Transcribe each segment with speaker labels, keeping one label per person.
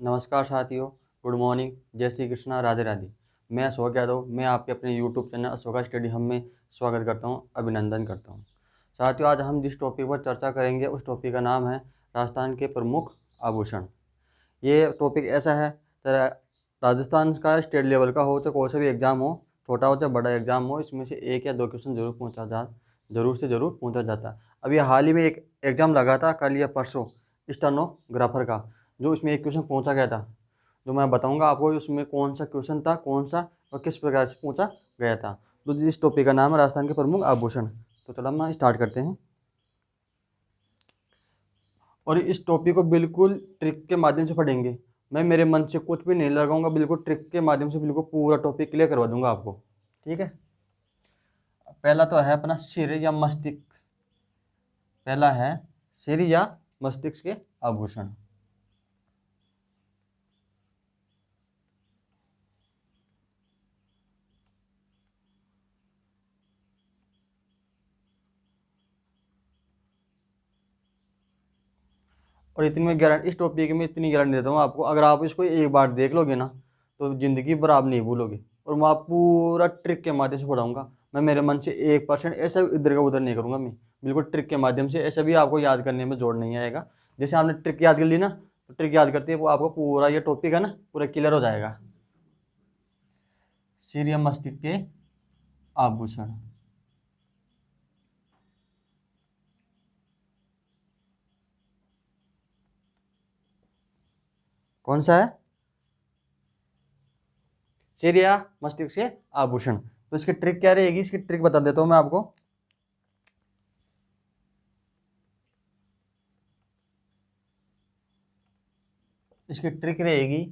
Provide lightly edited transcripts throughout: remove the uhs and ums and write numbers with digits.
Speaker 1: नमस्कार साथियों, good morning, जय श्री कृष्णा, राधे राधे। मैं अशोक यादव, मैं आपके अपने यूट्यूब चैनल अशोका स्टडी हम में स्वागत करता हूं, अभिनंदन करता हूं। साथियों, आज हम जिस टॉपिक पर चर्चा करेंगे उस टॉपिक का नाम है राजस्थान के प्रमुख आभूषण। ये टॉपिक ऐसा है, तरह राजस्थान का स्टेट लेवल का हो तो कोई सा भी एग्ज़ाम हो, छोटा हो चाहे बड़ा एग्ज़ाम हो, इसमें से एक या दो क्वेश्चन जरूर पूछा जाता है। अभी हाल ही में एक एग्ज़ाम लगा था, कल या परसों, स्टेनोग्राफर का, जो इसमें एक क्वेश्चन पूछा गया था, जो मैं बताऊंगा आपको उसमें कौन सा क्वेश्चन था, कौन सा और किस प्रकार से पूछा गया था। तो इस टॉपिक का नाम है राजस्थान के प्रमुख आभूषण। तो चलो हम स्टार्ट करते हैं, और इस टॉपिक को बिल्कुल ट्रिक के माध्यम से पढ़ेंगे। मैं मेरे मन से कुछ भी नहीं लगाऊंगा, बिल्कुल ट्रिक के माध्यम से बिल्कुल पूरा टॉपिक क्लियर करवा दूंगा आपको। ठीक है। पहला तो है अपना सिर या मस्तिष्क। पहला है सिर या मस्तिष्क के आभूषण। और इतनी मैं गारंटी, इस टॉपिक में इतनी गारंटी देता हूँ आपको, अगर आप इसको एक बार देख लोगे ना तो ज़िंदगी भर आप नहीं भूलोगे। और मैं आप पूरा ट्रिक के माध्यम से पढ़ाऊंगा। मैं मेरे मन से 1% ऐसा इधर का उधर नहीं करूँगा। मैं बिल्कुल ट्रिक के माध्यम से, ऐसा भी आपको याद करने में जोड़ नहीं आएगा। जैसे आपने ट्रिक याद कर ली ना, तो ट्रिक याद करते ही वो आपको पूरा ये टॉपिक है ना पूरा क्लियर हो जाएगा। सिर या मस्तिष्क के आभूषण। कौन सा है? सिर या मस्तिष्क के आभूषण। तो इसकी ट्रिक क्या रहेगी, इसकी ट्रिक बता देता हूँ मैं आपको। इसकी ट्रिक रहेगी,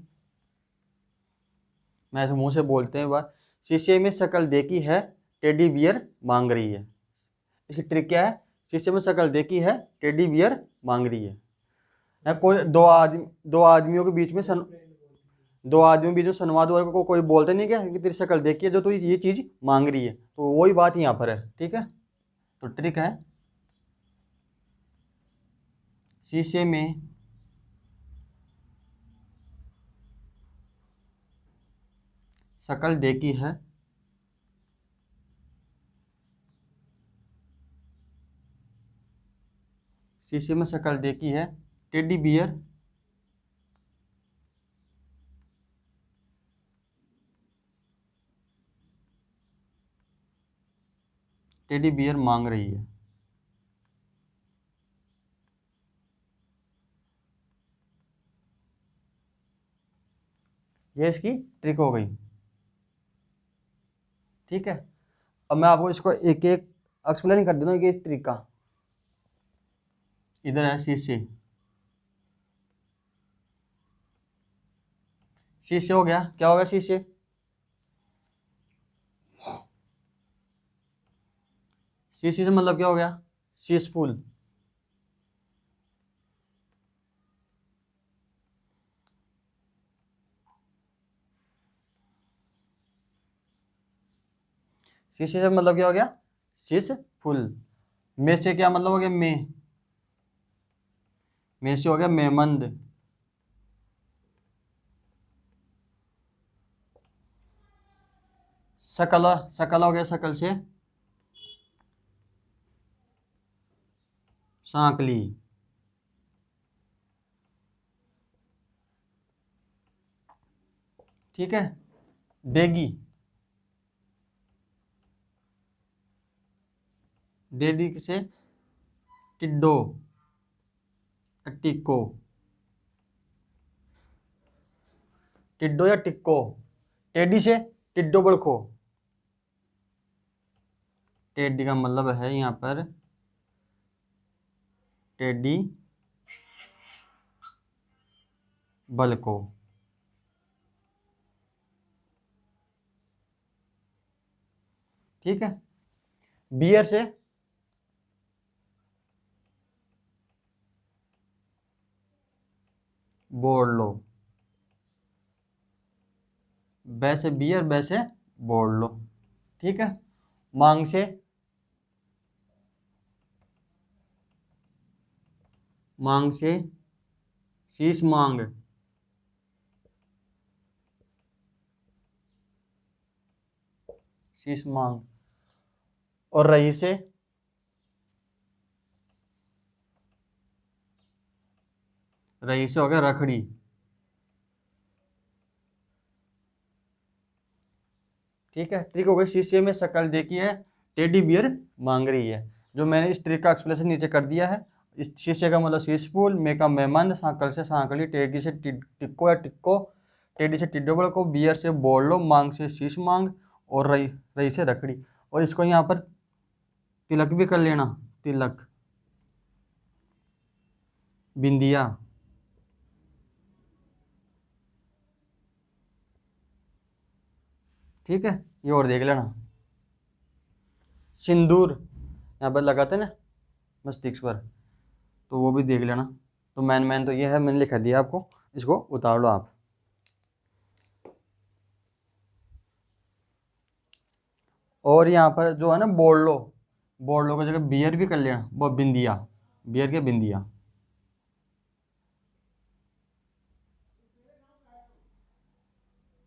Speaker 1: मैं ऐसे मुंह से बोलते हैं बार, शीशे में शक्ल देखी है, टेडी बियर मांग रही है। इसकी ट्रिक क्या है? शीशे में शक्ल देखी है, टेडी बियर मांग रही है। कोई दो आदमियों के बीच में दो आदमियों के बीच में संवाद वर्ग को कोई बोलते नहीं क्या कि तेरी शक्ल देखी है जो तू ये चीज मांग रही है, तो वही बात यहाँ पर है। ठीक है। तो ट्रिक है, शीशे में शक्ल देखी है, शीशे में शक्ल देखी है, टेडी बियर टेडी बियर मांग रही है। ये इसकी ट्रिक हो गई। ठीक है। अब मैं आपको इसको एक एक एक्सप्लेन कर देता हूँ कि इस ट्रिक का। इधर है शीशे, शीशे हो गया, क्या हो गया शीशे? शीशे से मतलब क्या हो गया? शीश फूल। शीशे से मतलब क्या हो गया? शीश फूल। में से क्या मतलब हो गया? में से हो गया मेमंद। शकल, शकल हो गया, शकल से सांकली। ठीक है। देगी, डेडी से टिड्डो, टिक्को। टिड्डो या टिक्को। टेडी से टिड्डो बड़को। टेडी का मतलब है यहाँ पर टेडी बलको। ठीक है। बियर से बोल लो। वैसे बियर, वैसे बोल लो। ठीक है। मांग से, मांग से शीश मांग। शीश मांग। और रही से हो गया रखड़ी। ठीक है, ट्रिक हो गई। शीशे में शक्ल देखी है, टेडी बियर मांग रही है। जो मैंने इस ट्रिक का एक्सप्लेनेशन नीचे कर दिया है। इस शीशे का मतलब शीशफूल, मे का मेहमान, सांकल से सांकली, टेडी से टिक्को या टिक्को, टेडी से टिड्डोबड़ को, बियर से बोल लो, मांग से शीश मांग, और रही रही से रखड़ी। और इसको यहाँ पर तिलक भी कर लेना, तिलक, बिंदिया। ठीक है, ये और देख लेना। सिंदूर यहाँ पर लगाते हैं ना मस्तिष्क पर, तो वो भी देख लेना। तो मैन तो ये है, मैंने लिखा दिया आपको, इसको उतार लो आप। और यहाँ पर जो है ना बोल लो की जगह बियर भी कर लेना, वो बिंदिया, बियर के बिंदिया।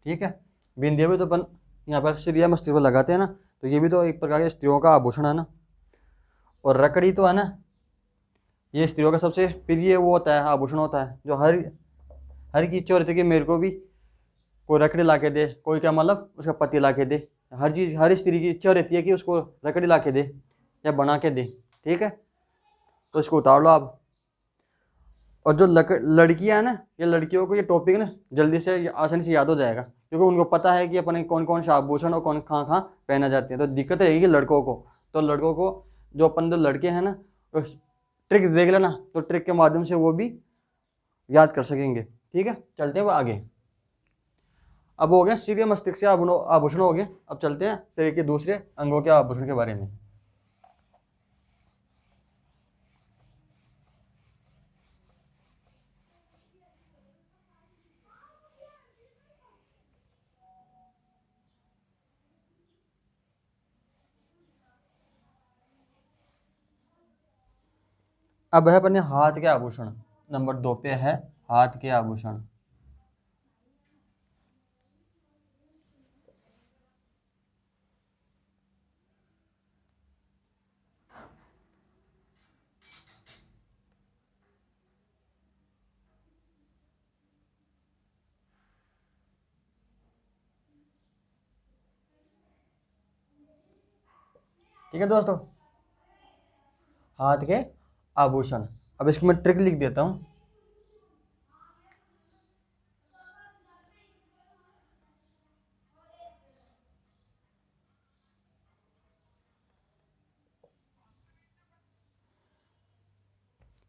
Speaker 1: ठीक है, बिंदिया भी तो अपन यहाँ पर स्त्रियाँ मस्तिष्क पर लगाते हैं ना, तो ये भी तो एक प्रकार के स्त्रियों का आभूषण है ना। और रकड़ी तो है ना, ये स्त्रियों का सबसे प्रिय वो होता है, आभूषण होता है, जो हर हर की इच्छा होती है कि मेरे को भी कोई रकड़ी ला के दे, कोई क्या मतलब उसका पति ला के दे। हर चीज़, हर स्त्री की इच्छा रहती है कि उसको रकड़ी ला के दे या बना के दे। ठीक है, तो इसको उतार लो आप। और जो लड़कियां हैं ना, ये लड़कियों को ये टॉपिक ना जल्दी से आसानी से याद हो जाएगा, क्योंकि उनको पता है कि अपने कौन कौन से आभूषण और कौन कहाँ कहाँ पहना जाते हैं। तो दिक्कत रहेगी लड़कों को, तो लड़कों को जो अपन जो लड़के हैं ना, उस ट्रिक देख लेना, तो ट्रिक के माध्यम से वो भी याद कर सकेंगे। ठीक है, चलते हैं आगे। अब हो गया शरीर मस्तिष्क से आभूषण हो गए। अब चलते हैं शरीर के दूसरे अंगों के आभूषण के बारे में। अब है अपने हाथ के आभूषण। नंबर 2 पे है हाथ के आभूषण। ठीक है दोस्तों, हाथ के आभूषण। अब इसकी मैं ट्रिक लिख देता हूं।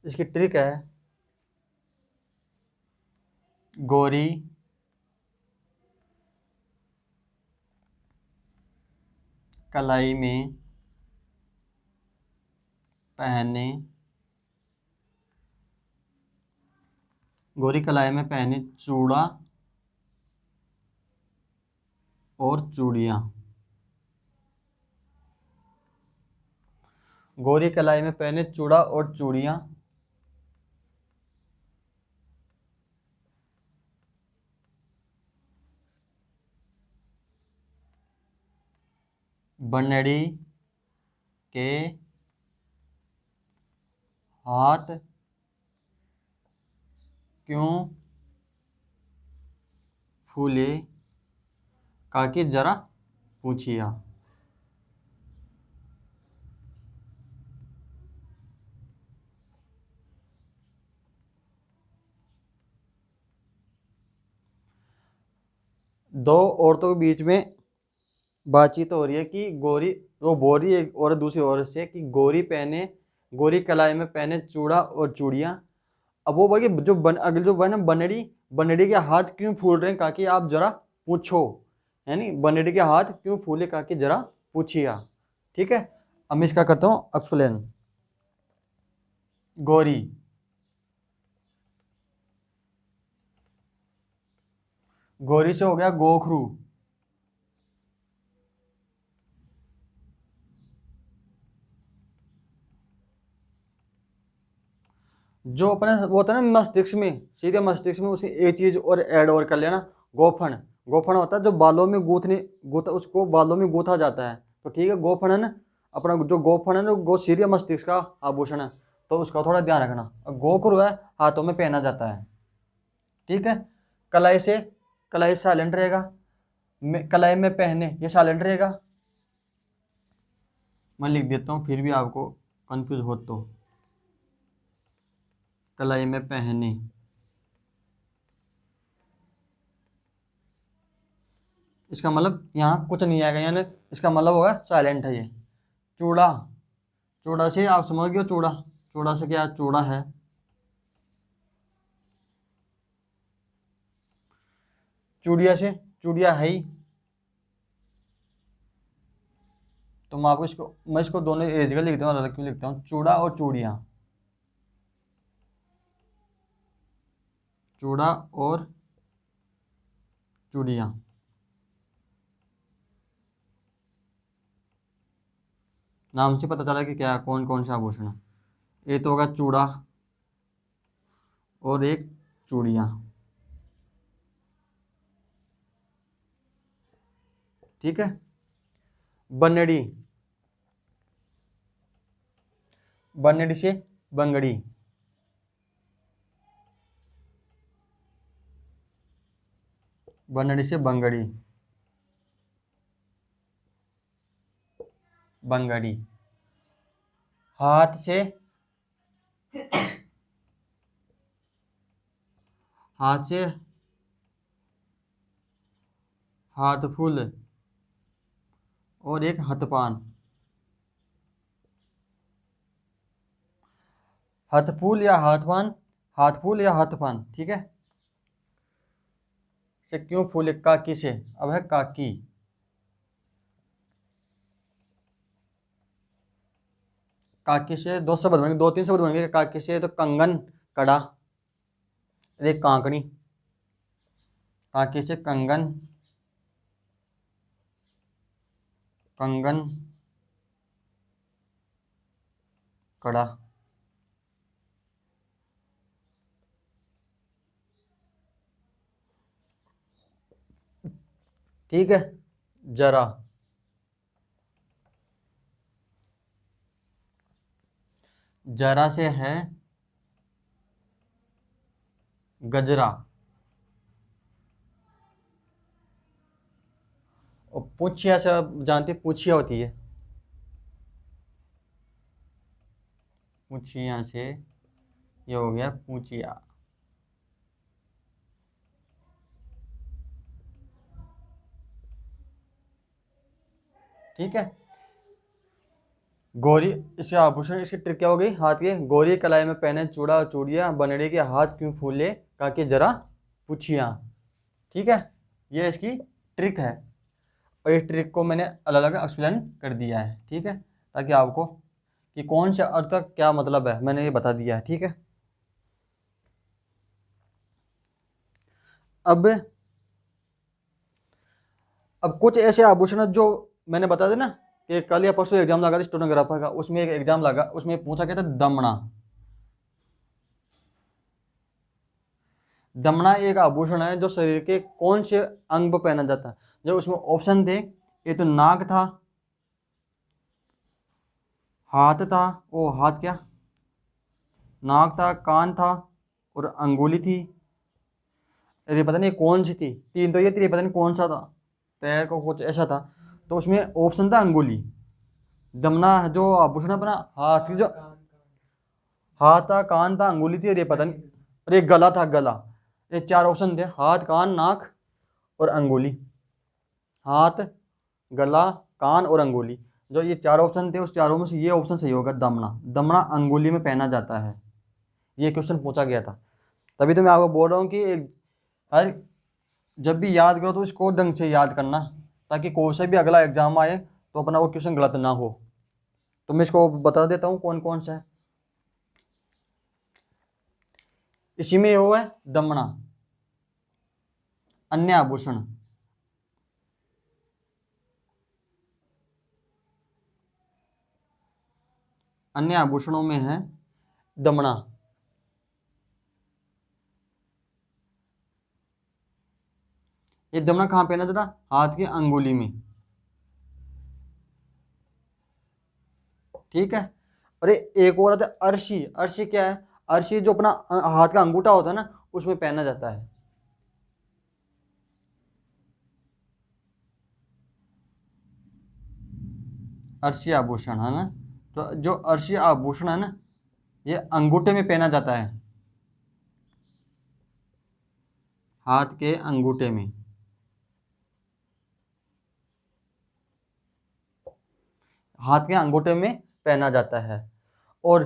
Speaker 1: इसकी ट्रिक है, गोरी कलाई में पहने, गोरी कलाई में पहने चूड़ा और चूड़ियाँ। गोरी कलाई में पहने चूड़ा और चूड़ियाँ, बनड़ी के हाथ क्यों फूले, काकी जरा पूछिया। दो औरतों के बीच में बातचीत हो रही है कि गोरी, वो बोल रही है और दूसरी औरत से कि गोरी कलाई में पहने चूड़ा और चूड़ियाँ। अब वो बोली जो अगले जो बन बनड़ी बनड़ी के हाथ क्यों फूल रहे हैं, काकी आप जरा पूछो। यानी बनड़ी के हाथ क्यों फूले, काकी जरा पूछिया। ठीक है, अब मैं इसका करता हूँ एक्सप्लेन। गोरी, गोरी से हो गया गोखरू। जो अपने वो होता है ना मस्तिष्क में, सीधे मस्तिष्क में उसे एक चीज और ऐड और कर लेना, गोफन। गोफन होता है जो बालों में गूथा, उसको बालों में गूथा जाता है। तो ठीक है, गोफन अपना जो गोफन है, जो शिर मस्तिष्क का आभूषण है, तो उसका थोड़ा ध्यान रखना। गोखरू है, हाथों में पहना जाता है। ठीक है। कलाई से, कलाई साइलेंट रहेगा, कलाई में पहने ये साइलेंट रहेगा। मैं लिख देता हूँ फिर भी आपको कंफ्यूज हो तो। कलाई में पहने, इसका मतलब यहाँ कुछ नहीं आएगा, यानी इसका मतलब होगा साइलेंट है ये। चूड़ा, चूड़ा से आप समझ गए, चूड़ा, चूड़ा से क्या, चूड़ा है। चूड़िया से, चूड़िया है ही। तो मैं इसको दोनों एज का लिखता हूँ, अलग क्यों लिखता हूँ, चूड़ा और चूड़िया। चूड़ा और चूड़िया। नाम से पता चला कि क्या कौन कौन सा आभूषण है। ये तो होगा चूड़ा और एक चूड़िया। ठीक है। बनड़ी, बनड़ी से बंगड़ी। बनड़ी से बंगड़ी, बंगड़ी। हाथ से, हाथ से हाथ फूल और एक हथपान। हथफूल या हाथपान, हाथ फूल या हाथपान। ठीक है। से क्यों फूल, काकी से, अब है काकी। काकी से दो शब्द बनेंगे, दो तीन शब्द बनेंगे काकी से। तो कंगन, कड़ा, एक कांकड़ी। काकी से कंगन, कंगन, कड़ा। ठीक है। जरा, जरा से है गजरा। और पूछिया से आप जानते हैं, पूछिया होती है। पूछिया से ये हो गया पूछिया। ठीक है। गौरी, इसके आभूषण, इसकी ट्रिक क्या हो गई, हाथ के। गौरी कलाई में पहने चूड़ा और चूड़िया, बनड़ी के हाथ क्यों फूले, काके जरा पूछिया। ठीक है। ये इसकी ट्रिक है, और इस ट्रिक को मैंने अलग अलग एक्सप्लेन कर दिया है। ठीक है, ताकि आपको कि कौन से अर्थ का क्या मतलब है, मैंने ये बता दिया है। ठीक है। अब अब कुछ ऐसे आभूषण हैं जो मैंने बता दिया ना, कि कल या परसों एग्जाम लगा था स्टेनोग्राफर का, उसमें एक एग्जाम लगा, उसमें पूछा गया था दमना। दमना एक आभूषण है जो शरीर के कौन से अंग पर पहना जाता है। जो उसमें ऑप्शन थे, ये तो नाक था, हाथ था, वो हाथ क्या, नाक था, कान था, और अंगुली थी। अरे पता नहीं कौन सी थी, तीन तो ये थी, पता नहीं कौन सा था, पैर को कुछ ऐसा था। तो उसमें ऑप्शन था अंगुली। दमना जो आभूषण अपना हाथ की, जो हाथ था, कान था, अंगुली थी, और ये पता नहीं, और ये गला था, गला। ये चार ऑप्शन थे, हाथ, कान, नाक और अंगुली। हाथ, गला, कान और अंगुली, जो ये चार ऑप्शन थे, उस चारों में से ये ऑप्शन सही होगा, दमना। दमना अंगुली में पहना जाता है। ये क्वेश्चन पूछा गया था, तभी तो मैं आपको बोल रहा हूँ कि हर जब भी याद करो तो इसको ढंग से याद करना, ताकि कोई सा भी अगला एग्जाम आए तो अपना वो क्वेश्चन गलत ना हो। तो मैं इसको बता देता हूँ कौन कौन सा है। इसी में वो है दमना। अन्य आभूषण, अन्य आभूषणों में है दमना। ये दमना कहाँ पहना जाता? हाथ की अंगुली में। ठीक है। और ये एक और आता है अर्शी। अर्शी क्या है? अर्शी जो अपना हाथ का अंगूठा होता है ना, उसमें पहना जाता है। अर्शी आभूषण है ना, तो जो अर्शी आभूषण है ना, ये अंगूठे में पहना जाता है, हाथ के अंगूठे में। हाथ के अंगूठे में पहना जाता है। और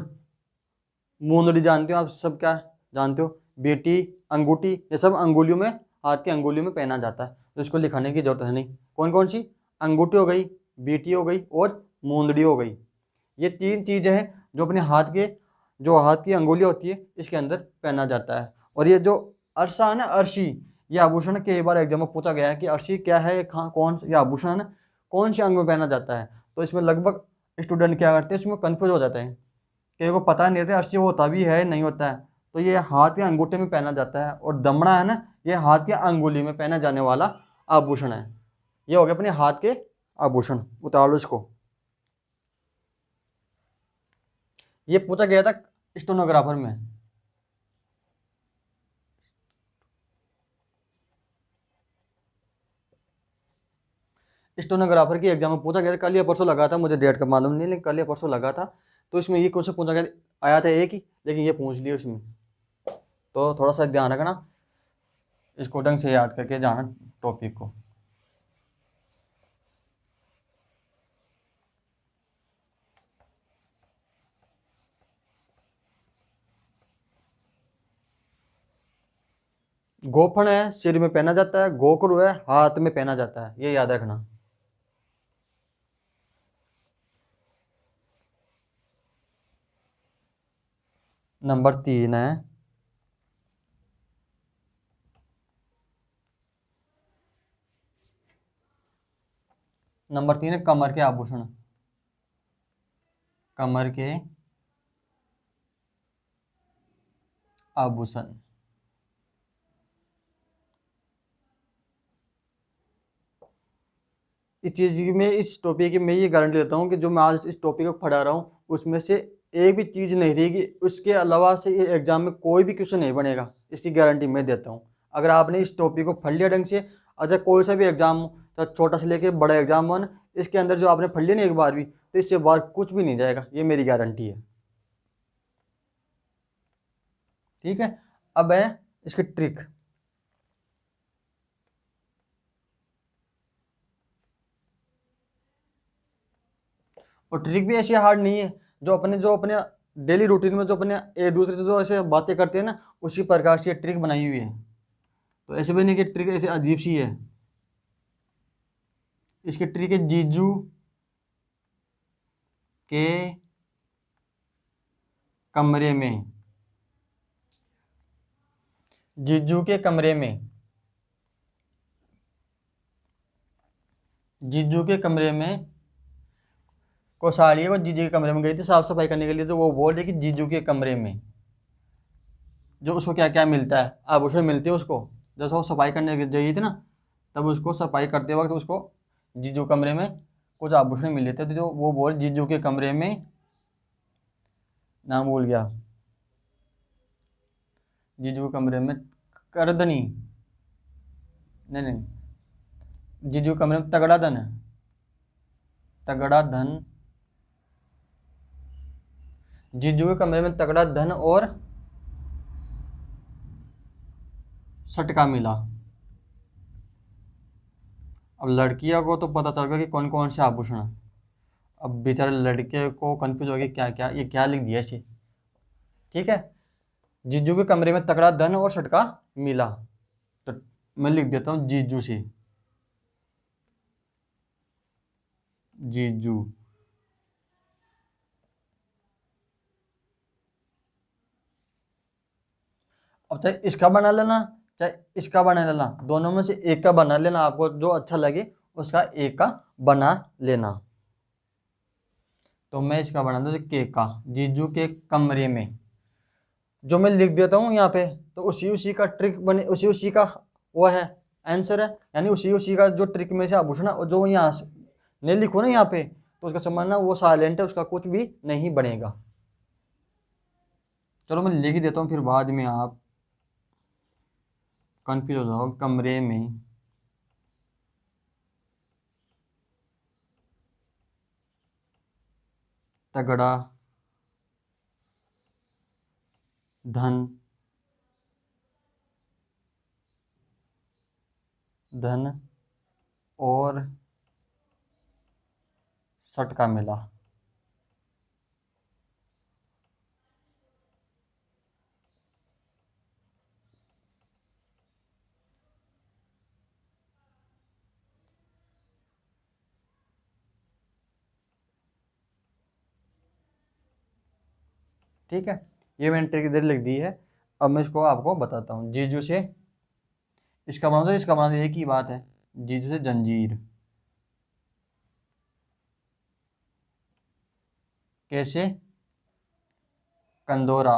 Speaker 1: मुंदड़ी जानते हो आप सब, क्या जानते हो? बेटी, अंगूठी, ये सब अंगुलियों में, हाथ की अंगुलियों में पहना जाता है, तो इसको लिखाने की जरूरत है नहीं। कौन कौन सी? अंगूठी हो गई, बेटी हो गई, और मुंदड़ी हो गई। ये तीन चीज़ें हैं जो अपने हाथ के, जो हाथ की अंगुलियाँ होती है, इसके अंदर पहना जाता है। और ये जो अरसा है ना, अर्शी, ये आभूषण कई बार एग्जाम में पूछा गया है कि अर्शी क्या है, कहाँ, कौन सा ये आभूषण है ना, कौन से अंग में पहना जाता है। तो इसमें लगभग स्टूडेंट क्या करते हैं, इसमें कन्फ्यूज हो जाते हैं, कई को पता नहीं रहता अर्शी होता भी है नहीं होता है। तो ये हाथ के अंगूठे में पहना जाता है, और दमड़ा है ना, ये हाथ के अंगुली में पहना जाने वाला आभूषण है। ये हो गया अपने हाथ के आभूषण। उतार लो इसको। ये पूछा गया था स्टेनोग्राफर में। स्टेनोग्राफर की एग्जाम में पूछा गया था, कल या परसों लगा था, मुझे डेट का मालूम नहीं, लेकिन कल या परसों लगा था। तो इसमें ये क्वेश्चन पूछा गया, आया था एक ही, लेकिन ये पूछ लिया उसमें। तो थोड़ा सा ध्यान रखना, इसको ढंग से याद करके जाना टॉपिक को। गोफन है सिर में पहना जाता है, गोखरू है हाथ में पहना जाता है, ये याद रखना। नंबर 3 है, नंबर 3 है कमर के आभूषण। कमर के आभूषण। इस चीज़ में, इस टॉपिक की मैं ये गारंटी देता हूँ कि जो मैं आज इस टॉपिक को पढ़ा रहा हूँ, उसमें से एक भी चीज़ नहीं रहेगी, उसके अलावा से ये एग्जाम में कोई भी क्वेश्चन नहीं बनेगा, इसकी गारंटी मैं देता हूँ। अगर आपने इस टॉपिक को पढ़ लिया ढंग से, अगर कोई सा भी एग्जाम हो, तो छोटा से लेके बड़ा एग्जाम हो ना, इसके अंदर जो आपने पढ़ लिया ना एक बार भी, तो इससे बाहर कुछ भी नहीं जाएगा, ये मेरी गारंटी है। ठीक है। अब है इसकी ट्रिक। और ट्रिक भी ऐसी हार्ड नहीं है, जो अपने डेली रूटीन में जो अपने एक दूसरे से जो ऐसे बातें करते हैं ना, उसी प्रकार से ट्रिक बनाई हुई है। तो ऐसे भी नहीं कि ट्रिक ऐसे अजीब सी है। इसकी ट्रिक है जीजू के कमरे में। जीजू के कमरे में, जीजू के कमरे में, कोसाली वो जीजू के कमरे में गई थी साफ सफाई करने के लिए, तो वो बोल रही कि जीजू के कमरे में जो उसको क्या क्या मिलता है, आभूषण मिलते हैं उसको। जैसे वो सफाई करने गई थी ना, तब उसको सफाई करते वक्त उसको जीजू कमरे में कुछ आभूषण मिले थे, तो जो वो बोल जीजू के कमरे में, नाम भूल गया, जीजू के कमरे में करदनी, नहीं नहीं, जीजू के कमरे में तगड़ा धन है, तगड़ा धन, जीजू के कमरे में तगड़ा धन और सटका मिला। अब लड़कियों को तो पता चल गया कि कौन कौन से आभूषण है। अब बेचारे लड़के को कंफ्यूज हो गया, क्या क्या ये क्या लिख दिया इसे। ठीक है। जीजू के कमरे में तगड़ा धन और सटका मिला, तो मैं लिख देता हूँ जीजू से, जीजू। अब चाहे इसका बना लेना, चाहे इसका बना लेना, दोनों में से एक का बना लेना, आपको जो अच्छा लगे उसका एक का बना लेना। तो मैं इसका बना दूँ के का, जीजू के कमरे में, जो मैं लिख देता हूँ यहाँ पे, तो उसी उसी का ट्रिक बने, उसी उसी का वो है आंसर है। यानी उसी उसी का जो ट्रिक में से आभूषण है, जो यहाँ नहीं लिखो ना यहाँ पे, तो उसका समझना वो साइलेंट है, उसका कुछ भी नहीं बनेगा। चलो मैं लिख देता हूँ, फिर बाद में आप कंफ्यूज हो जाओ। कमरे में तगड़ा धन धन और सटका मिला। ठीक है, ये मैंने ट्रिक इधर लिख दी है। अब मैं इसको आपको बताता हूँ। जीजू से इसका मतलब, इसका मतलब एक ही बात है, जीजू से जंजीर। कैसे? कंदोरा।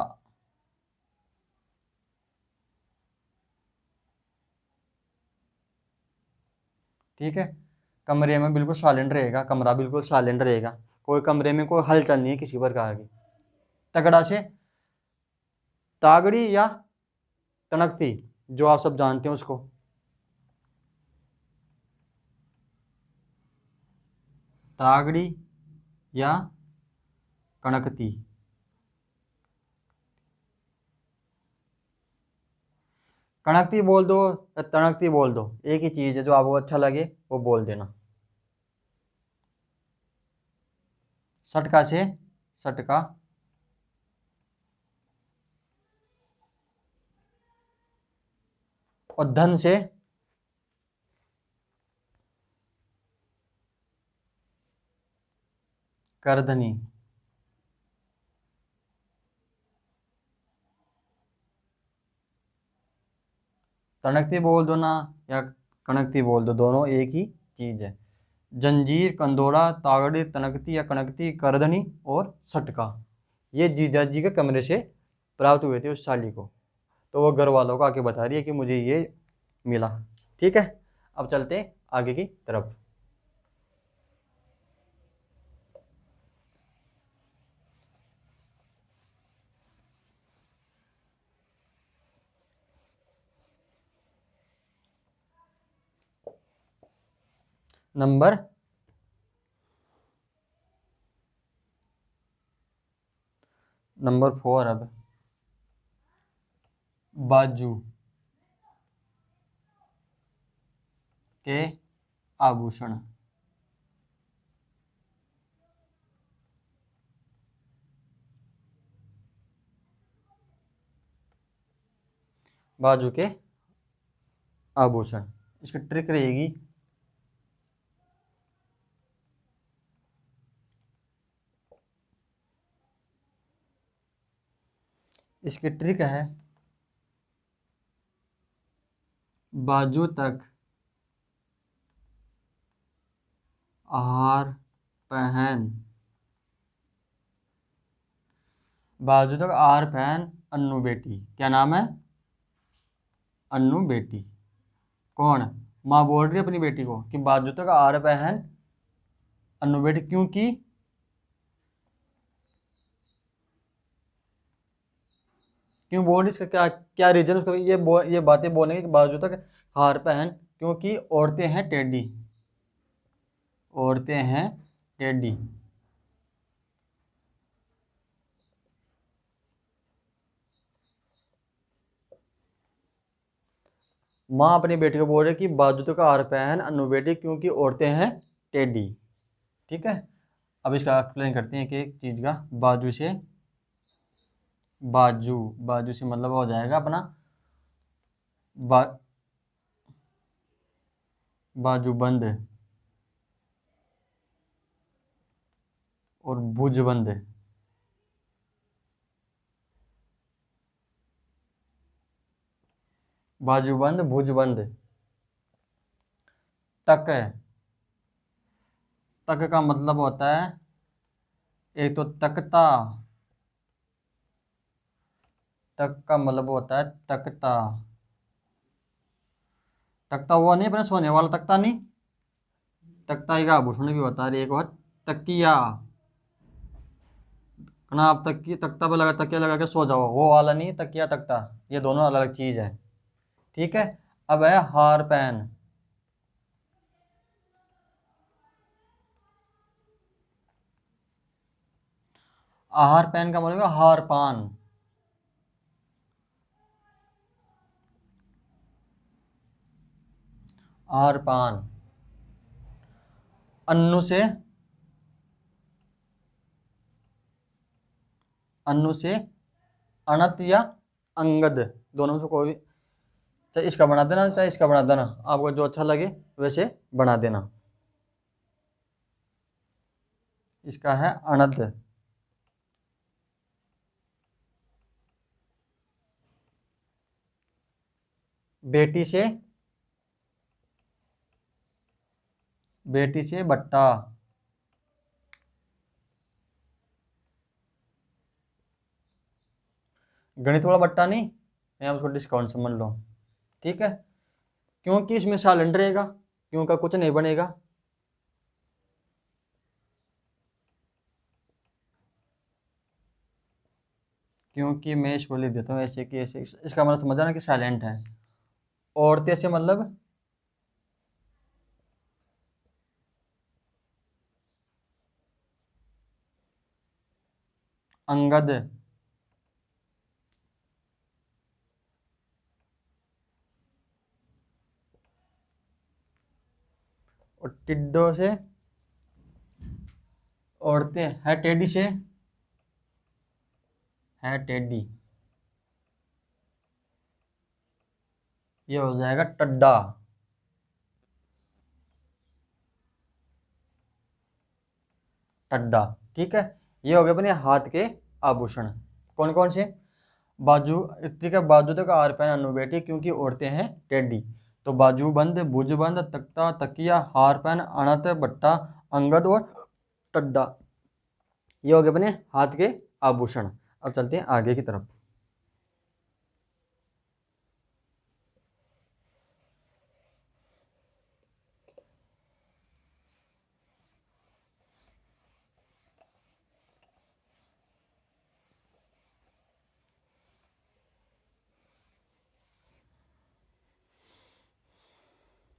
Speaker 1: ठीक है, कमरे में बिल्कुल साइलेंट रहेगा, कमरा बिल्कुल साइलेंट रहेगा, कोई कमरे में कोई हलचल नहीं है किसी प्रकार की। तगड़ा से तागड़ी या तनकती, जो आप सब जानते हैं उसको। तागड़ी या कनकती। कनकती बोल दो या तनकती बोल दो, एक ही चीज़ है, जो आपको अच्छा लगे वो बोल देना। सटका से सटका, और धन से करधनी। तनकती बोल दो ना या कनकती बोल दो, दोनों एक ही चीज़ है। जंजीर, कंदोड़ा, तागड़ी, तनकती या कनकती, करधनी और सटका, ये जीजा जी के कमरे से प्राप्त हुए थे उस साली को। तो वो घर वालों को आके बता रही है कि मुझे ये मिला। ठीक है, अब चलते हैं आगे की तरफ। नंबर नंबर 4 अब, बाजू के आभूषण। बाजू के आभूषण, इसकी ट्रिक रहेगी, इसकी ट्रिक है बाजू तक हार पहन, बाजू तक हार पहन अन्नू बेटी। क्या नाम है? अन्नू बेटी। कौन? माँ बोल रही है अपनी बेटी को कि बाजू तक हार पहन अन्नू बेटी, क्योंकि क्यों बोल रही, इसका क्या क्या रीजन उसका, ये बातें बोलेंगे कि बाजू तक हार पहन, क्योंकि औरतें हैं टेढ़ी, औरतें हैं टेढ़ी। माँ अपनी बेटी को बोल रही है कि बाजू तक हार पहन अन्नू बेटी, क्योंकि औरतें हैं टेढ़ी। ठीक है, अब इसका एक्सप्लेन करते हैं कि एक चीज़ का। बाजू से बाजू, बाजू से मतलब हो जाएगा अपना बा, बाजूबंद और भुजबंद। बाजूबंद भुजबंद। तक, तक का मतलब होता है, एक तो तकता, तक का मतलब होता है तकता, तख्ता हुआ नहीं, अपने सोने वाला तख्ता नहीं, तख्ता का आभूषण भी होता है। एक बात तकिया, ना आप तकिया तख्ता पे लगा, तकिया लगा के सो जाओ, वो वाला नहीं, तकिया तख्ता, ये दोनों अलग अलग चीज है। ठीक है। अब है हार पेन। आहार पेन का मतलब हार पान। आहार पान। अन्नु से, अन्नु से अनत या अंगद, दोनों में से कोई भी, चाहे इसका बना देना चाहे इसका बना देना, आपको जो अच्छा लगे वैसे बना देना। इसका है अनद। बेटी से, बेटी से बट्टा। गणित वाला बट्टा नहीं, मैं उसको डिस्काउंट समझ लो। ठीक है, क्योंकि इसमें साइलेंट रहेगा, क्यों का कुछ नहीं बनेगा। क्योंकि मैं इसको लिख देता हूँ ऐसे कि ऐसे, इसका मतलब समझ ना कि साइलेंट है। औरतें से मतलब अंगद। और टिड्डों से, औरतें है टेडी से, है टेडी, ये हो जाएगा टड्डा। टड्डा। ठीक है, ये हो गए अपने हाथ के आभूषण। कौन कौन से? बाजू, ठीक है, बाजू तक आर पैन अनु बेटी, क्योंकि औरतें हैं टेडी। तो बाजूबंद, भुजबंद, तख्ता, तकिया, हार पैन, अणत, बट्टा, अंगद और टड्डा, ये हो गए अपने हाथ के आभूषण। अब चलते हैं आगे की तरफ।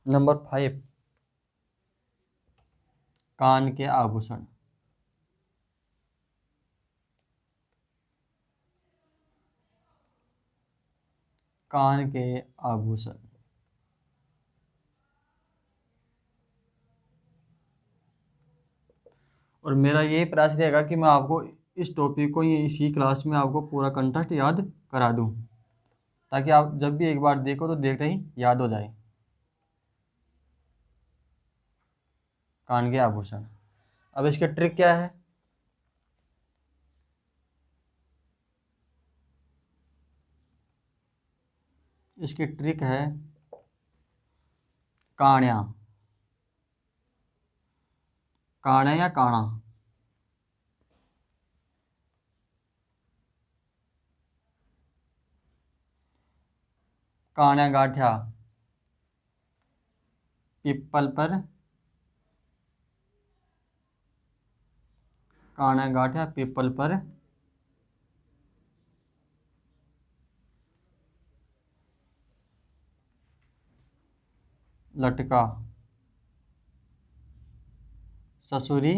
Speaker 1: नंबर 5, कान के आभूषण। कान के आभूषण। और मेरा यही प्रयास रहेगा कि मैं आपको इस टॉपिक को ये इसी क्लास में आपको पूरा कंटेंट याद करा दूं, ताकि आप जब भी एक बार देखो तो देखते ही याद हो जाए। कान के आभूषण। अब इसके ट्रिक क्या है? इसकी ट्रिक है काण्या, काण्या या काणा। काण्या गांठ्या पीपल पर, काण्या गांठ्या पीपल पर लटका। ससुरी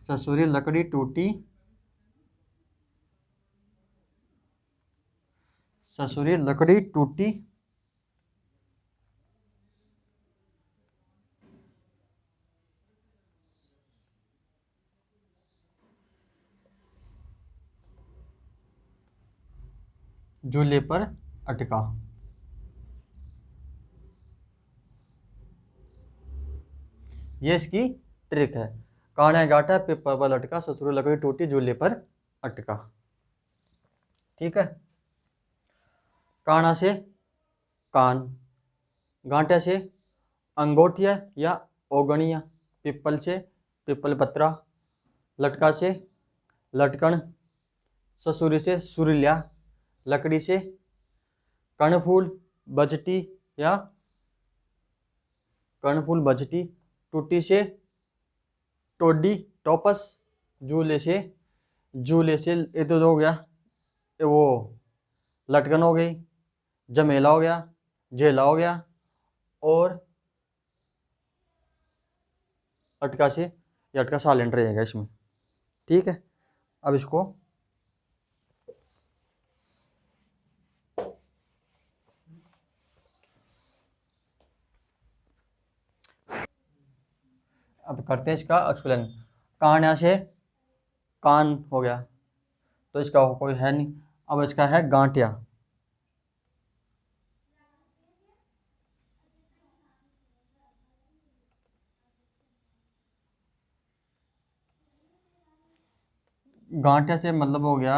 Speaker 1: ससुरी लकड़ी टूटी, ससुरी लकड़ी टूटी झूले पर अटका। ये इसकी ट्रिक है। काण्या गांठा पीपल पर लटका, ससुरी लकड़ी टूटी झूले पर अटका। ठीक है। काणा से कान, गांठ्या से अंगोठिया या ओगणिया, पीपल से पीपल पत्रा, लटका से लटकन, ससुरी से सुरील्या, लकड़ी से कर्णफूल बजटी या कर्णफूल बजटी, टूटी से टोडी टोपस, झूले से ये तो हो गया, ये वो लटकन हो गई, जमेला हो गया, झेला हो गया, और अटका से, ये अटका साइलेंट रहेगा इसमें। ठीक है, अब इसको अब करते हैं इसका एक्सप्लेन। कान यहाँ से कान हो गया, तो इसका कोई है नहीं। अब इसका है गांठिया। गांठिया से मतलब हो गया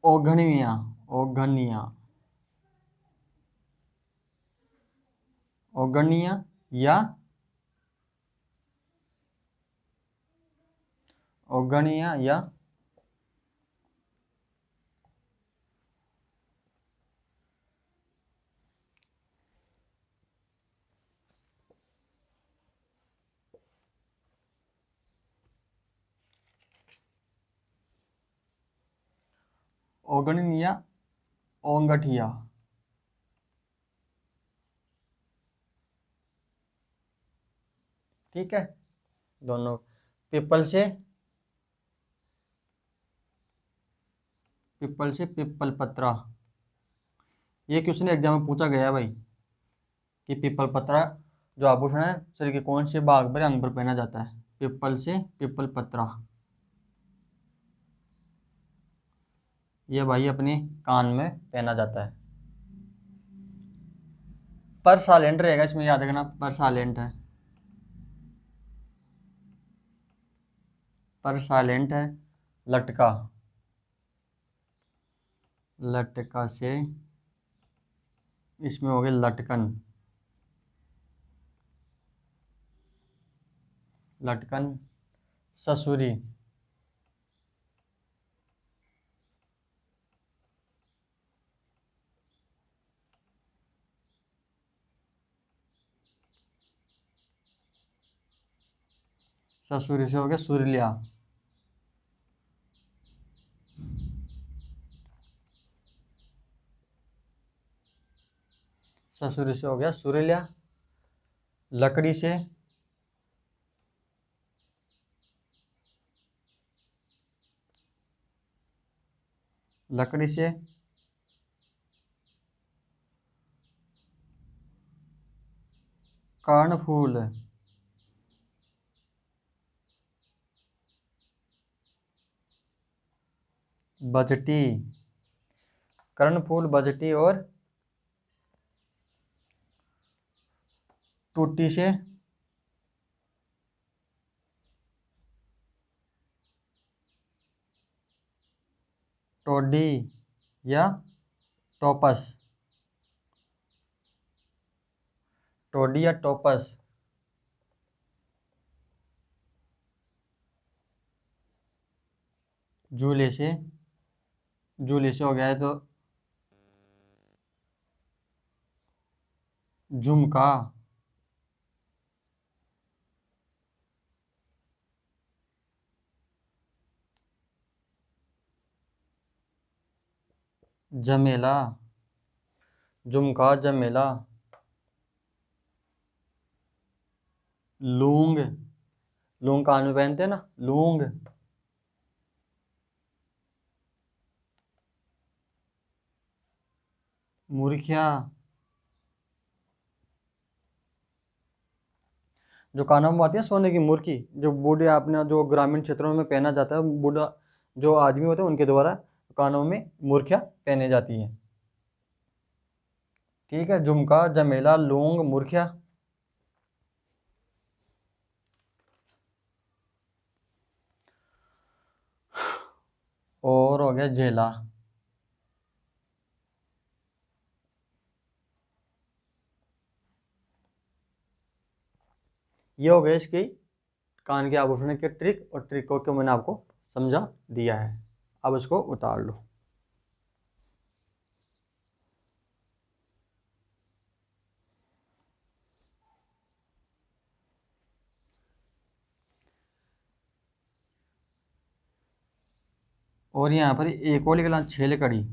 Speaker 1: ओघनिया, ओघनिया, ओघनिया या ओघनिया या ओगनिया, ओंगठिया। ठीक है, दोनों। पिपल से पिपल पत्रा। ये क्वेश्चन एग्जाम में पूछा गया है भाई, कि पिपल पत्रा जो आभूषण है शरीर के कौन से भाग पर अंग पर पहना जाता है। पिपल से पिपल पत्रा, ये भाई अपने कान में पहना जाता है। पर साइलेंट रहेगा इसमें, याद रखना, पर साइलेंट है, पर साइलेंट है। लटका, लटका से इसमें हो गया लटकन, लटकन। ससुरी, ससुरी से हो गया सुरीलिया, ससुरी से हो गया सुरीलिया। लकड़ी से लकड़ी से कर्णफूल, बजटी, कर्णफूल बजटी। और टूटी से टोडी या टोपस, टोडी या टोपस। झूले से, झूले से हो गया है तो झुमका, जमेला, झुमका जमेला। लूंग, लूंग कान में पहनते हैं ना, लूंग। मुर्खिया, जो कानों में आती है सोने की मुर्की, जो बूढ़े अपने जो ग्रामीण क्षेत्रों में पहना जाता है, बूढ़ा जो आदमी होते हैं उनके द्वारा कानों में मुर्खिया पहने जाती हैं। ठीक है, झुमका जमेला लूंग मुर्खिया। और हो गया झेला, ये हो गए इसकी कान के आभूषण के ट्रिक, और ट्रिकों को मैंने आपको समझा दिया है। अब इसको उतार लो। और यहाँ पर एक और निकला छेल कड़ी।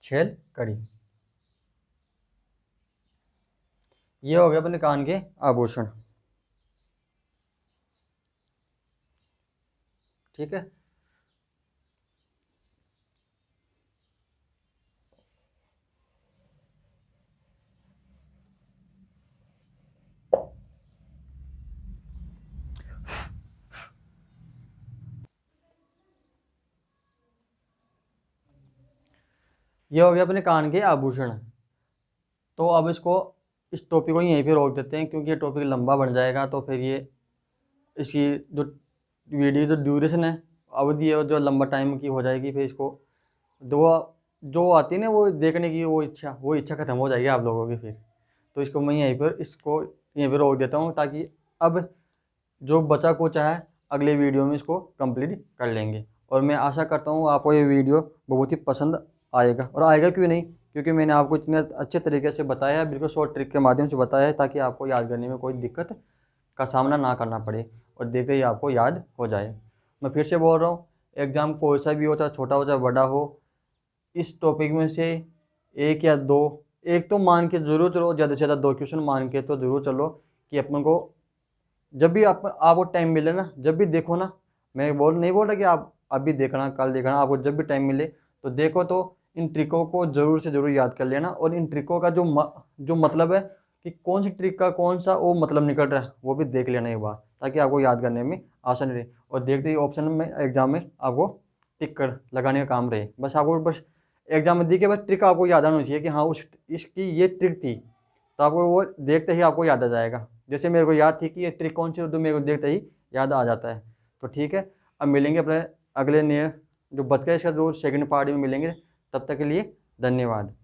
Speaker 1: छेल कड़ी। ये हो गया अपने कान के आभूषण। ठीक है। ये हो गया अपने कान के आभूषण। तो अब इस टॉपिक को यहीं पे रोक देते हैं, क्योंकि ये टॉपिक लंबा बन जाएगा। तो फिर ये इसकी जो वीडियो जो ड्यूरेशन है, अवधि है, जो लंबा टाइम की हो जाएगी। फिर इसको जो आती है ना वो देखने की वो इच्छा ख़त्म हो जाएगी आप लोगों की फिर। तो इसको मैं यहीं पर रोक देता हूँ, ताकि अब जो बचा कुछ है अगले वीडियो में इसको कंप्लीट कर लेंगे। और मैं आशा करता हूँ आपको ये वीडियो बहुत ही पसंद आएगा। और आएगा क्यों नहीं, क्योंकि मैंने आपको इतने अच्छे तरीके से बताया है, बिल्कुल शॉर्ट ट्रिक के माध्यम से बताया है, ताकि आपको याद करने में कोई दिक्कत का सामना ना करना पड़े और देखते ही आपको याद हो जाए। मैं फिर से बोल रहा हूँ, एग्ज़ाम कोई सा भी हो, चाहे छोटा हो चाहे बड़ा हो, इस टॉपिक में से एक या दो, एक तो मान के ज़रूर चलो, ज़्यादा से ज़्यादा 2 क्वेश्चन मान के तो ज़रूर चलो, कि अपन को जब भी आपको टाइम मिले ना, जब भी देखो ना, मैं नहीं बोल रहा कि आप अभी देखना कल देखना, आपको जब भी टाइम मिले तो देखो, तो इन ट्रिकों को ज़रूर से ज़रूर याद कर लेना। और इन ट्रिकों का जो मतलब है कि कौन सी ट्रिक का कौन सा वो मतलब निकल रहा है, वो भी देख लेना एक बार, ताकि आपको याद करने में आसानी रहे। और देखते ही ऑप्शन में एग्ज़ाम में आपको टिक कर लगाने का काम रहे। बस एग्ज़ाम में देखिए, बस ट्रिक आपको याद आना चाहिए कि हाँ इसकी ये ट्रिक थी, तो आपको वो देखते ही आपको याद आ जाएगा। जैसे मेरे को याद थी कि ये ट्रिक कौन सी, तो मेरे को देखते ही याद आ जाता है। तो ठीक है, अब मिलेंगे अपने अगले नए जो बच गया इसका जो सेकंड पार्ट में मिलेंगे। तब तक के लिए धन्यवाद।